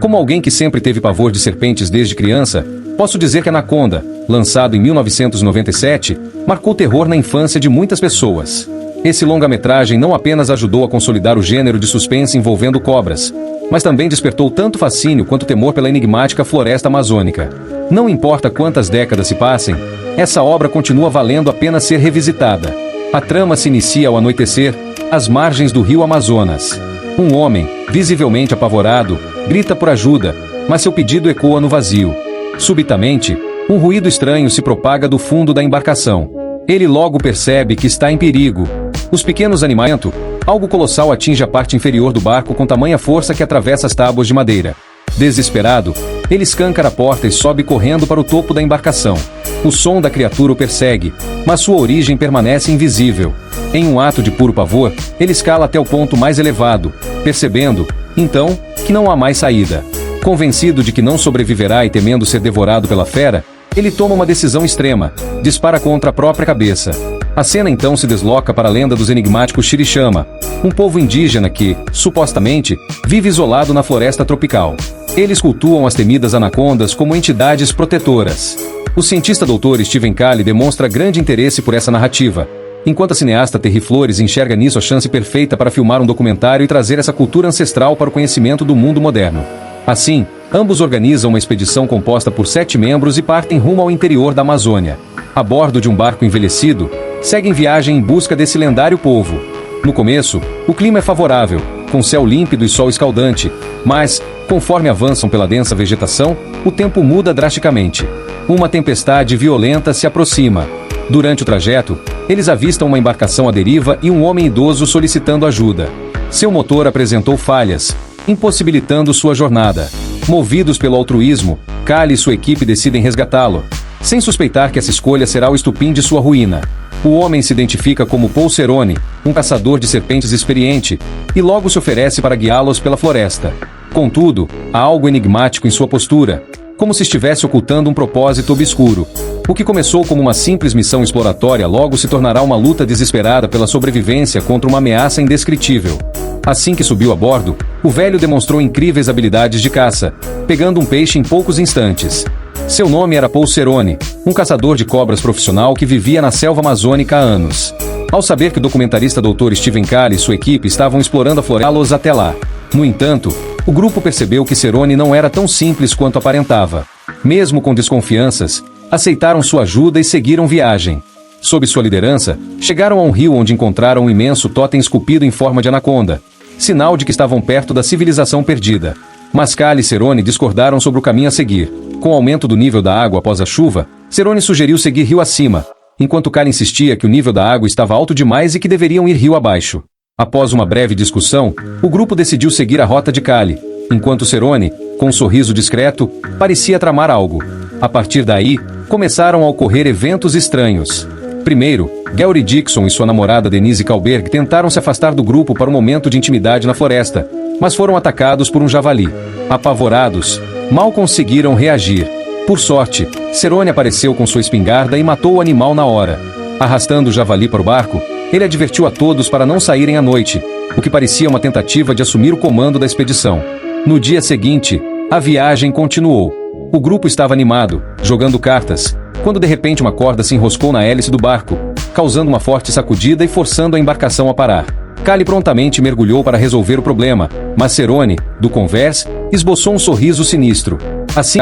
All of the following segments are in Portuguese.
Como alguém que sempre teve pavor de serpentes desde criança, posso dizer que Anaconda, lançado em 1997, marcou terror na infância de muitas pessoas. Esse longa-metragem não apenas ajudou a consolidar o gênero de suspense envolvendo cobras, mas também despertou tanto fascínio quanto temor pela enigmática floresta amazônica. Não importa quantas décadas se passem, essa obra continua valendo a pena ser revisitada. A trama se inicia ao anoitecer, às margens do rio Amazonas. Um homem, visivelmente apavorado, grita por ajuda, mas seu pedido ecoa no vazio. Subitamente, um ruído estranho se propaga do fundo da embarcação. Ele logo percebe que está em perigo. Os pequenos animais... Algo colossal atinge a parte inferior do barco com tamanha força que atravessa as tábuas de madeira. Desesperado, ele escancara a porta e sobe correndo para o topo da embarcação. O som da criatura o persegue, mas sua origem permanece invisível. Em um ato de puro pavor, ele escala até o ponto mais elevado, percebendo, então, que não há mais saída. Convencido de que não sobreviverá e temendo ser devorado pela fera, ele toma uma decisão extrema, dispara contra a própria cabeça. A cena então se desloca para a lenda dos enigmáticos Chirichama, um povo indígena que, supostamente, vive isolado na floresta tropical. Eles cultuam as temidas anacondas como entidades protetoras. O cientista Dr. Steven Kali demonstra grande interesse por essa narrativa, enquanto a cineasta Terry Flores enxerga nisso a chance perfeita para filmar um documentário e trazer essa cultura ancestral para o conhecimento do mundo moderno. Assim, ambos organizam uma expedição composta por 7 membros e partem rumo ao interior da Amazônia. A bordo de um barco envelhecido, seguem viagem em busca desse lendário povo. No começo, o clima é favorável, com céu límpido e sol escaldante, mas, conforme avançam pela densa vegetação, o tempo muda drasticamente. Uma tempestade violenta se aproxima. Durante o trajeto, eles avistam uma embarcação à deriva e um homem idoso solicitando ajuda. Seu motor apresentou falhas, impossibilitando sua jornada. Movidos pelo altruísmo, Kali e sua equipe decidem resgatá-lo, sem suspeitar que essa escolha será o estupim de sua ruína. O homem se identifica como Paul Cerrone, um caçador de serpentes experiente, e logo se oferece para guiá-los pela floresta. Contudo, há algo enigmático em sua postura, como se estivesse ocultando um propósito obscuro. O que começou como uma simples missão exploratória logo se tornará uma luta desesperada pela sobrevivência contra uma ameaça indescritível. Assim que subiu a bordo, o velho demonstrou incríveis habilidades de caça, pegando um peixe em poucos instantes. Seu nome era Paul Cerrone, um caçador de cobras profissional que vivia na selva amazônica há anos. Ao saber que o documentarista Dr. Steven Kali e sua equipe estavam explorando a floresta até lá. No entanto, o grupo percebeu que Cerrone não era tão simples quanto aparentava. Mesmo com desconfianças, aceitaram sua ajuda e seguiram viagem. Sob sua liderança, chegaram a um rio onde encontraram um imenso totem esculpido em forma de anaconda, sinal de que estavam perto da civilização perdida. Mas Kali e Cerrone discordaram sobre o caminho a seguir. Com o aumento do nível da água após a chuva, Cerrone sugeriu seguir rio acima, enquanto Kali insistia que o nível da água estava alto demais e que deveriam ir rio abaixo. Após uma breve discussão, o grupo decidiu seguir a rota de Kali, enquanto Cerrone, com um sorriso discreto, parecia tramar algo. A partir daí, começaram a ocorrer eventos estranhos. Primeiro, Gary Dixon e sua namorada Denise Kalberg tentaram se afastar do grupo para um momento de intimidade na floresta, mas foram atacados por um javali. Apavorados, mal conseguiram reagir. Por sorte, Cerrone apareceu com sua espingarda e matou o animal na hora. Arrastando o javali para o barco, ele advertiu a todos para não saírem à noite, o que parecia uma tentativa de assumir o comando da expedição. No dia seguinte, a viagem continuou. O grupo estava animado, jogando cartas, quando de repente uma corda se enroscou na hélice do barco, causando uma forte sacudida e forçando a embarcação a parar. Kali prontamente mergulhou para resolver o problema, mas Cerrone, do convés, esboçou um sorriso sinistro. Assim,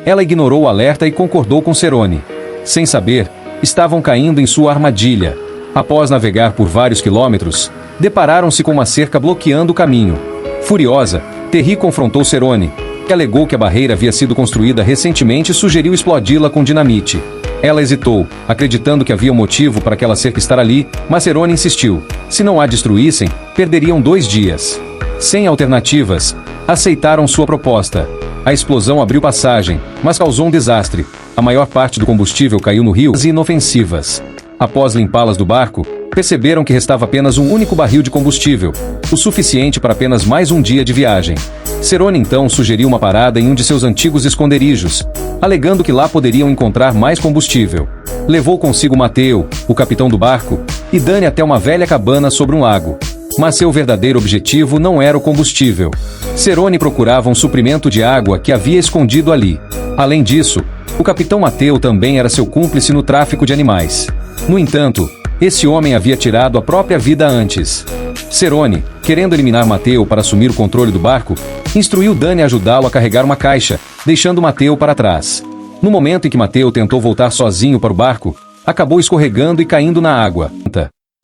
ela ignorou o alerta e concordou com Cerrone. Sem saber, estavam caindo em sua armadilha. Após navegar por vários quilômetros, depararam-se com uma cerca bloqueando o caminho. Furiosa, Terry confrontou Cerrone, que alegou que a barreira havia sido construída recentemente e sugeriu explodi-la com dinamite. Ela hesitou, acreditando que havia um motivo para aquela cerca estar ali, mas Cerrone insistiu. Se não a destruíssem, perderiam 2 dias. Sem alternativas, aceitaram sua proposta. A explosão abriu passagem, mas causou um desastre. A maior parte do combustível caiu no rio e inofensivas. Após limpá-las do barco, perceberam que restava apenas um único barril de combustível, o suficiente para apenas mais um dia de viagem. Cerrone então sugeriu uma parada em um de seus antigos esconderijos, alegando que lá poderiam encontrar mais combustível. Levou consigo Mateo, o capitão do barco, e Dani até uma velha cabana sobre um lago. Mas seu verdadeiro objetivo não era o combustível. Cerone procurava um suprimento de água que havia escondido ali. Além disso, o capitão Mateu também era seu cúmplice no tráfico de animais. No entanto, esse homem havia tirado a própria vida antes. Cerone, querendo eliminar Mateu para assumir o controle do barco, instruiu Dani a ajudá-lo a carregar uma caixa, deixando Mateu para trás. No momento em que Mateu tentou voltar sozinho para o barco, acabou escorregando e caindo na água.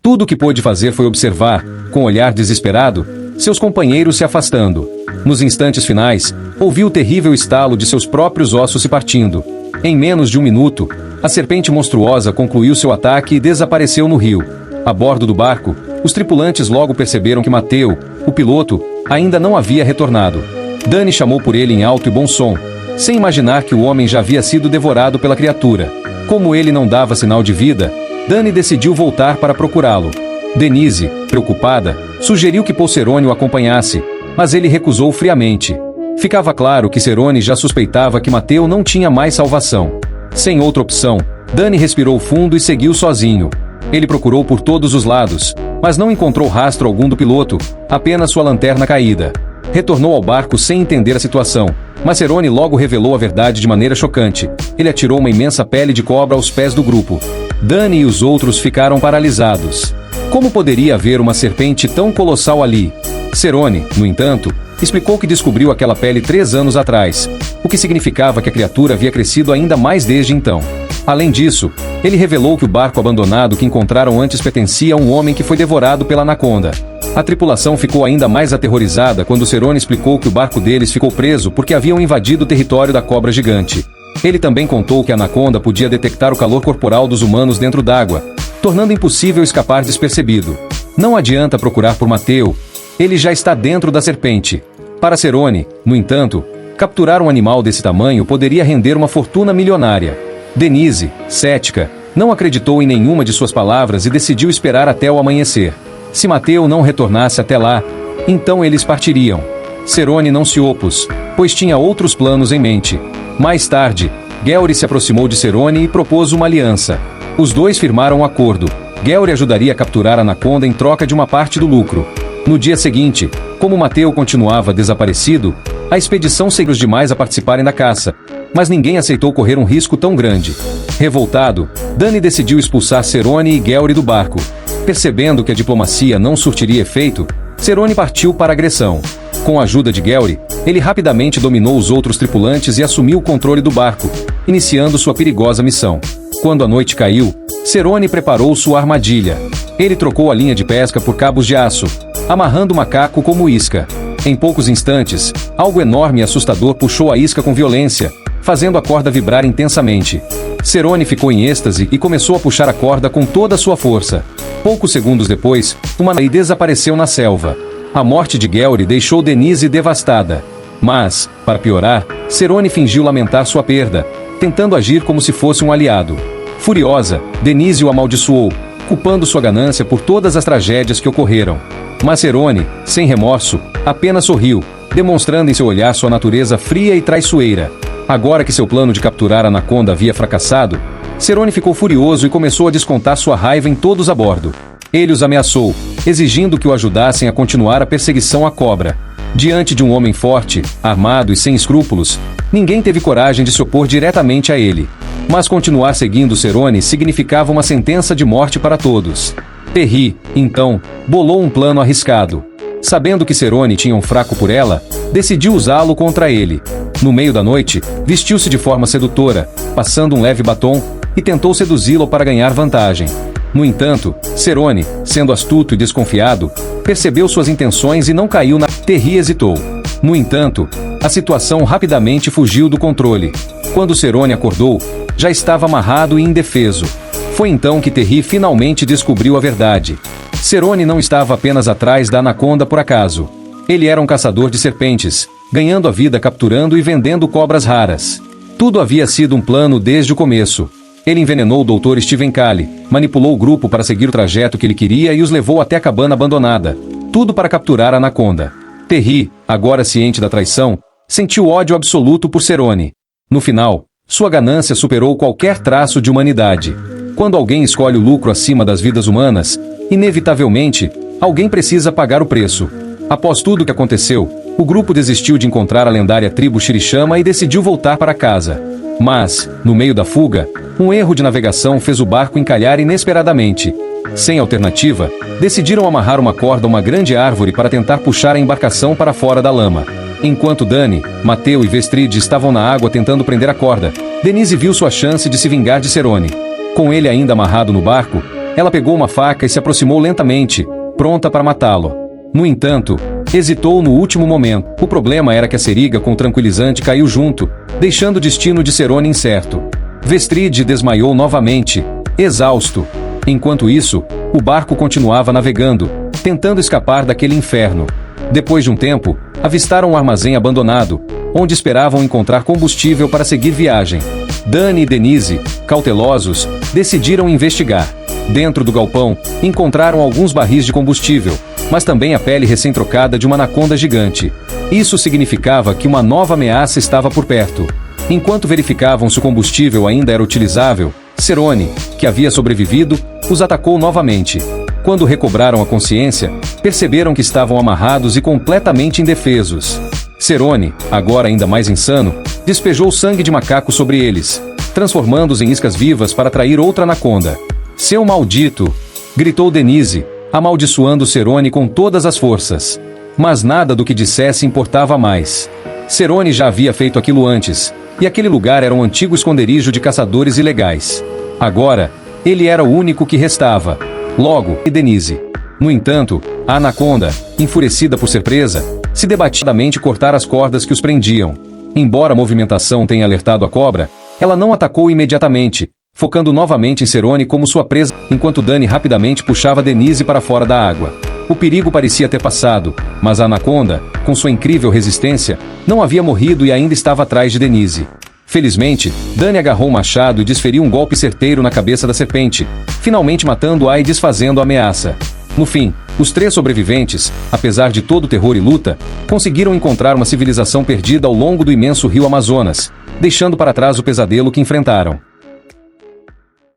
Tudo o que pôde fazer foi observar, com um olhar desesperado, seus companheiros se afastando. Nos instantes finais, ouviu o terrível estalo de seus próprios ossos se partindo. Em menos de um minuto, a serpente monstruosa concluiu seu ataque e desapareceu no rio. A bordo do barco, os tripulantes logo perceberam que Mateu, o piloto, ainda não havia retornado. Dani chamou por ele em alto e bom som, sem imaginar que o homem já havia sido devorado pela criatura. Como ele não dava sinal de vida, Dani decidiu voltar para procurá-lo. Denise, preocupada, sugeriu que Cerone o acompanhasse, mas ele recusou friamente. Ficava claro que Cerone já suspeitava que Mateu não tinha mais salvação. Sem outra opção, Dani respirou fundo e seguiu sozinho. Ele procurou por todos os lados, mas não encontrou rastro algum do piloto, apenas sua lanterna caída. Retornou ao barco sem entender a situação, mas Cerone logo revelou a verdade de maneira chocante. Ele atirou uma imensa pele de cobra aos pés do grupo. Dani e os outros ficaram paralisados. Como poderia haver uma serpente tão colossal ali? Cerone, no entanto, explicou que descobriu aquela pele 3 anos atrás, o que significava que a criatura havia crescido ainda mais desde então. Além disso, ele revelou que o barco abandonado que encontraram antes pertencia a um homem que foi devorado pela anaconda. A tripulação ficou ainda mais aterrorizada quando Cerone explicou que o barco deles ficou preso porque haviam invadido o território da cobra gigante. Ele também contou que a anaconda podia detectar o calor corporal dos humanos dentro d'água, tornando impossível escapar despercebido. Não adianta procurar por Mateu, ele já está dentro da serpente. Para Cerone, no entanto, capturar um animal desse tamanho poderia render uma fortuna milionária. Denise, cética, não acreditou em nenhuma de suas palavras e decidiu esperar até o amanhecer. Se Mateu não retornasse até lá, então eles partiriam. Cerone não se opôs, pois tinha outros planos em mente. Mais tarde, Gellry se aproximou de Cerone e propôs uma aliança. Os dois firmaram um acordo. Gellry ajudaria a capturar a anaconda em troca de uma parte do lucro. No dia seguinte, como Mateu continuava desaparecido, a expedição seguiu os demais a participarem da caça, mas ninguém aceitou correr um risco tão grande. Revoltado, Dani decidiu expulsar Cerone e Gellry do barco. Percebendo que a diplomacia não surtiria efeito, Cerone partiu para a agressão. Com a ajuda de Gellry, ele rapidamente dominou os outros tripulantes e assumiu o controle do barco, iniciando sua perigosa missão. Quando a noite caiu, Cerone preparou sua armadilha. Ele trocou a linha de pesca por cabos de aço, amarrando o macaco como isca. Em poucos instantes, algo enorme e assustador puxou a isca com violência, fazendo a corda vibrar intensamente. Cerone ficou em êxtase e começou a puxar a corda com toda a sua força. Poucos segundos depois, uma nave desapareceu na selva. A morte de Gellry deixou Denise devastada. Mas, para piorar, Cerone fingiu lamentar sua perda, tentando agir como se fosse um aliado. Furiosa, Denise o amaldiçoou, culpando sua ganância por todas as tragédias que ocorreram. Mas Cerone, sem remorso, apenas sorriu, demonstrando em seu olhar sua natureza fria e traiçoeira. Agora que seu plano de capturar a anaconda havia fracassado, Cerone ficou furioso e começou a descontar sua raiva em todos a bordo. Ele os ameaçou, exigindo que o ajudassem a continuar a perseguição à cobra. Diante de um homem forte, armado e sem escrúpulos, ninguém teve coragem de se opor diretamente a ele. Mas continuar seguindo Cerone significava uma sentença de morte para todos. Terry, então, bolou um plano arriscado. Sabendo que Cerone tinha um fraco por ela, decidiu usá-lo contra ele. No meio da noite, vestiu-se de forma sedutora, passando um leve batom, e tentou seduzi-lo para ganhar vantagem. No entanto, Cerone, sendo astuto e desconfiado, percebeu suas intenções e não caiu na... Terry hesitou. No entanto, a situação rapidamente fugiu do controle. Quando Cerone acordou, já estava amarrado e indefeso. Foi então que Terry finalmente descobriu a verdade. Cerone não estava apenas atrás da anaconda por acaso. Ele era um caçador de serpentes, ganhando a vida capturando e vendendo cobras raras. Tudo havia sido um plano desde o começo. Ele envenenou o Dr. Steven Kali, manipulou o grupo para seguir o trajeto que ele queria e os levou até a cabana abandonada. Tudo para capturar a anaconda. Terry, agora ciente da traição, sentiu ódio absoluto por Cerone. No final, sua ganância superou qualquer traço de humanidade. Quando alguém escolhe o lucro acima das vidas humanas, inevitavelmente, Alguém precisa pagar o preço. Após tudo o que aconteceu, o grupo desistiu de encontrar a lendária tribo Shirishama e decidiu voltar para casa. Mas, no meio da fuga, um erro de navegação fez o barco encalhar inesperadamente. Sem alternativa, decidiram amarrar uma corda a uma grande árvore para tentar puxar a embarcação para fora da lama. Enquanto Dani, Mateu e Vestrid estavam na água tentando prender a corda, Denise viu sua chance de se vingar de Cerone. Com ele ainda amarrado no barco, ela pegou uma faca e se aproximou lentamente, pronta para matá-lo. No entanto, hesitou no último momento. O problema era que a seriga com o tranquilizante caiu junto, deixando o destino de Cerone incerto. Vestrid desmaiou novamente, exausto. Enquanto isso, o barco continuava navegando, tentando escapar daquele inferno. Depois de um tempo, avistaram um armazém abandonado, onde esperavam encontrar combustível para seguir viagem. Dani e Denise, cautelosos, decidiram investigar. Dentro do galpão, encontraram alguns barris de combustível, mas também a pele recém-trocada de uma anaconda gigante. Isso significava que uma nova ameaça estava por perto. Enquanto verificavam se o combustível ainda era utilizável, Cerone, que havia sobrevivido, os atacou novamente. Quando recobraram a consciência, perceberam que estavam amarrados e completamente indefesos. Cerone, agora ainda mais insano, despejou sangue de macaco sobre eles, transformando-os em iscas vivas para atrair outra anaconda. "Seu maldito!" gritou Denise, amaldiçoando Cerone com todas as forças. Mas nada do que dissesse importava mais. Cerone já havia feito aquilo antes, e aquele lugar era um antigo esconderijo de caçadores ilegais. Agora, ele era o único que restava. Logo, e Denise. No entanto, a anaconda, enfurecida por ser presa, se debatidamente cortar as cordas que os prendiam. Embora a movimentação tenha alertado a cobra, ela não atacou imediatamente, focando novamente em Cerone como sua presa, enquanto Dani rapidamente puxava Denise para fora da água. O perigo parecia ter passado, mas a anaconda, com sua incrível resistência, não havia morrido e ainda estava atrás de Denise. Felizmente, Dani agarrou o machado e desferiu um golpe certeiro na cabeça da serpente, finalmente matando-a e desfazendo a ameaça. No fim, os 3 sobreviventes, apesar de todo o terror e luta, conseguiram encontrar uma civilização perdida ao longo do imenso rio Amazonas, deixando para trás o pesadelo que enfrentaram.